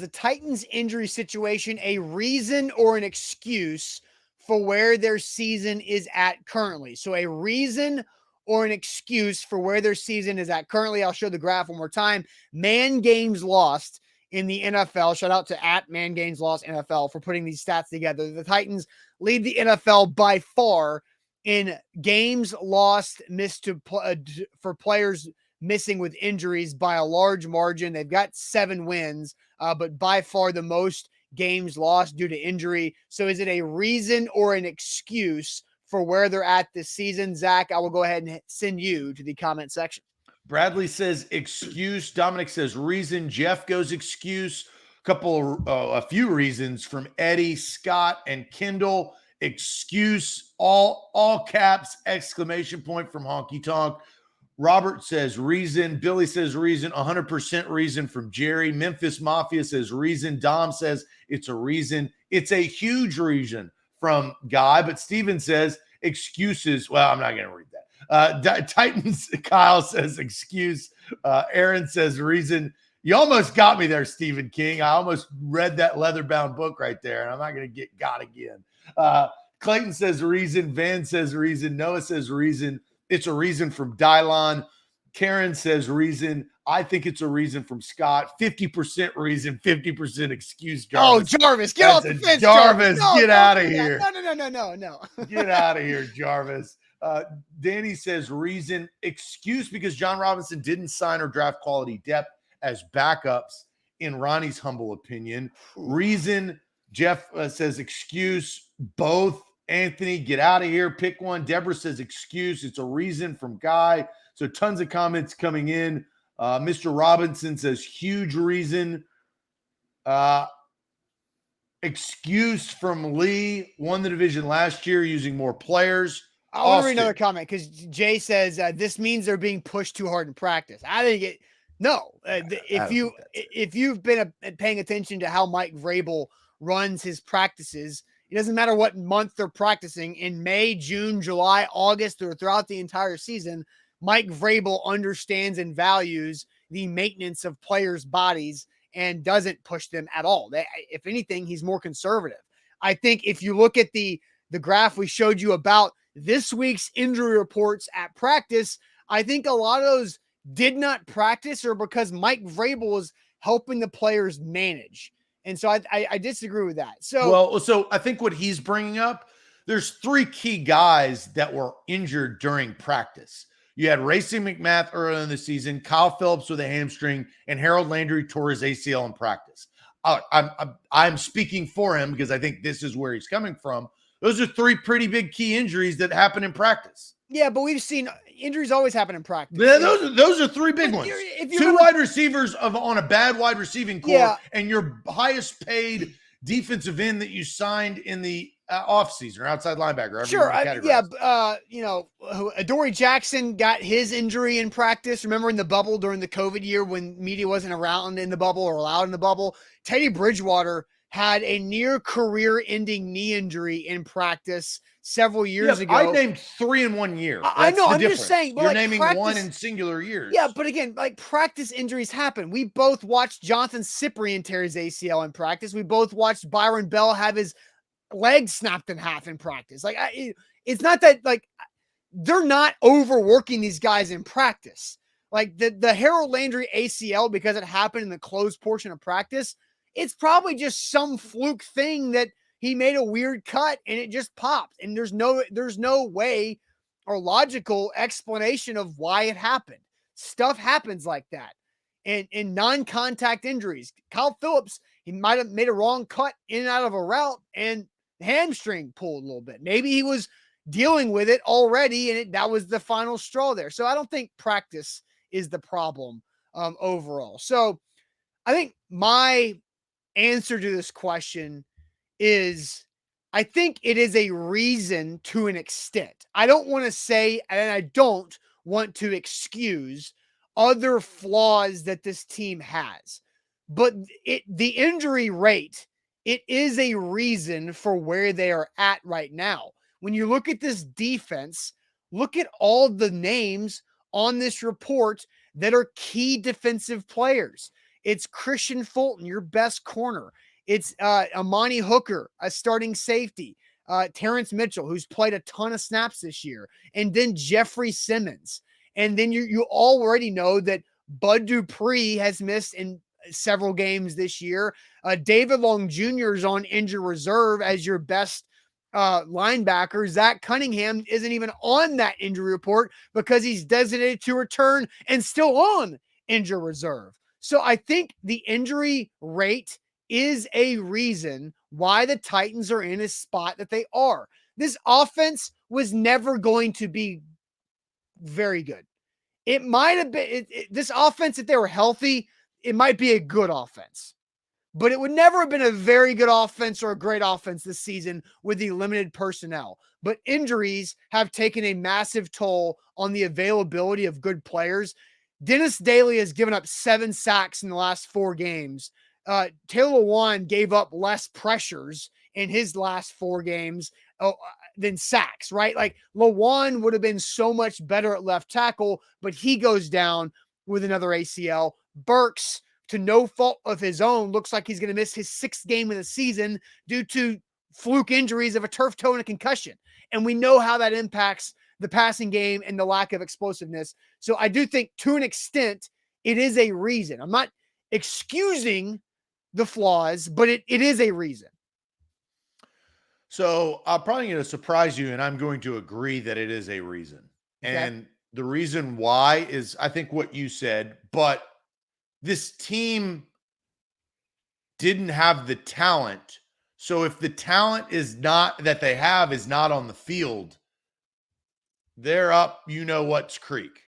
the Titans injury situation a reason or an excuse for where their season is at currently? So a reason or an excuse for where their season is at currently. I'll show the graph one more time. Man games lost in the NFL. Shout out to at Man Games Lost NFL for putting these stats together. The Titans lead the NFL by far in games lost, missed to for players missing with injuries by a large margin. They've got 7 wins, but by far the most games lost due to injury. So is it a reason or an excuse for where they're at this season? Zach, I will go ahead and send you to the comment section. Bradley says excuse. Dominic says reason. Jeff goes excuse. A few reasons from Eddie, Scott, and Kendall. Excuse, all caps, exclamation point from Honky Tonk. Robert says reason. Billy says reason. 100% reason from Jerry. Memphis Mafia says reason. Dom says it's a reason. It's a huge reason from Guy. But Steven says excuses. Well, I'm not going to read that. Titans, Kyle says excuse. Aaron says reason. You almost got me there, Stephen King. I almost read that leather-bound book right there, and I'm not going to get got again. Clayton says reason. Van says reason. Noah says reason. It's a reason from Dylon. Karen says reason. I think it's a reason from Scott. 50% reason, 50% excuse, Jarvis. Oh, Jarvis, get off the fence, Jarvis. No, get out of here. No. Get out of here, Jarvis. Danny says reason. Excuse because John Robinson didn't sign or draft quality depth as backups, in Ronnie's humble opinion. Reason. Jeff says excuse. Both. Anthony, get out of here. Pick one. Deborah says excuse. It's a reason from Guy. So tons of comments coming in. Mr. Robinson says huge reason. Excuse from Lee. Won the division last year using more players. I want to read another comment because Jay says this means they're being pushed too hard in practice. I think it. No, if you've been paying attention to how Mike Vrabel runs his practices, it doesn't matter what month they're practicing in May, June, July, August, or throughout the entire season. Mike Vrabel understands and values the maintenance of players' bodies and doesn't push them at all. If anything, he's more conservative. I think if you look at the graph we showed you about this week's injury reports at practice, I think a lot of those did not practice or because Mike Vrabel was helping the players manage. And so I disagree with that. So I think what he's bringing up, there's 3 key guys that were injured during practice. You had Racing McMath earlier in the season, Kyle Phillips with a hamstring, and Harold Landry tore his ACL in practice. I'm speaking for him because I think this is where he's coming from. Those are 3 pretty big key injuries that happen in practice. Yeah, but we've seen injuries always happen in practice. Yeah, those are 3 big ones. Two wide receivers on a bad wide receiving core, and your highest paid defensive end that you signed in the offseason or outside linebacker. Sure, Adoree Jackson got his injury in practice. Remember in the bubble during the COVID year when media wasn't around in the bubble or allowed in the bubble? Teddy Bridgewater had a near career-ending knee injury in practice several years ago. I named 3 in 1 year. I know. I'm just saying. You're naming practice, 1 in singular years. Yeah, but again, practice injuries happen. We both watched Jonathan Cyprien tear his ACL in practice. We both watched Byron Bell have his leg snapped in half in practice. It's not that they're not overworking these guys in practice. The Harold Landry ACL, because it happened in the closed portion of practice, it's probably just some fluke thing that he made a weird cut and it just popped. And there's no way or logical explanation of why it happened. Stuff happens like that. And in non-contact injuries, Kyle Phillips, he might have made a wrong cut in and out of a route and hamstring pulled a little bit. Maybe he was dealing with it already and that was the final straw there. So I don't think practice is the problem overall. So I think my answer to this question is I think it is a reason to an extent. I don't want to say, and I don't want to excuse other flaws that this team has, but the injury rate, it is a reason for where they are at right now. When you look at this defense, look at all the names on this report that are key defensive players. It's Christian Fulton, your best corner. It's Amani Hooker, a starting safety. Terrence Mitchell, who's played a ton of snaps this year. And then Jeffrey Simmons. And then you already know that Bud Dupree has missed in several games this year. David Long Jr. is on injured reserve as your best linebacker. Zach Cunningham isn't even on that injury report because he's designated to return and still on injured reserve. So I think the injury rate is a reason why the Titans are in a spot that they are. This offense was never going to be very good. It might have been this offense, if they were healthy, it might be a good offense, but it would never have been a very good offense or a great offense this season with the limited personnel. But injuries have taken a massive toll on the availability of good players. Dennis Daly has given up 7 sacks in the last 4 games. Taylor Lewan gave up less pressures in his last 4 games than sacks, right? Like Lewan would have been so much better at left tackle, but he goes down with another ACL. Burks, to no fault of his own, looks like he's going to miss his 6th game of the season due to fluke injuries of a turf toe and a concussion. And we know how that impacts the passing game and the lack of explosiveness. So I do think to an extent, it is a reason. I'm not excusing the flaws, but it is a reason. So I'm probably going to surprise you, and I'm going to agree that it is a reason. Okay. And the reason why is, I think, what you said, but this team didn't have the talent. So if the talent is not that they have is not on the field, they're up, you know what's creek.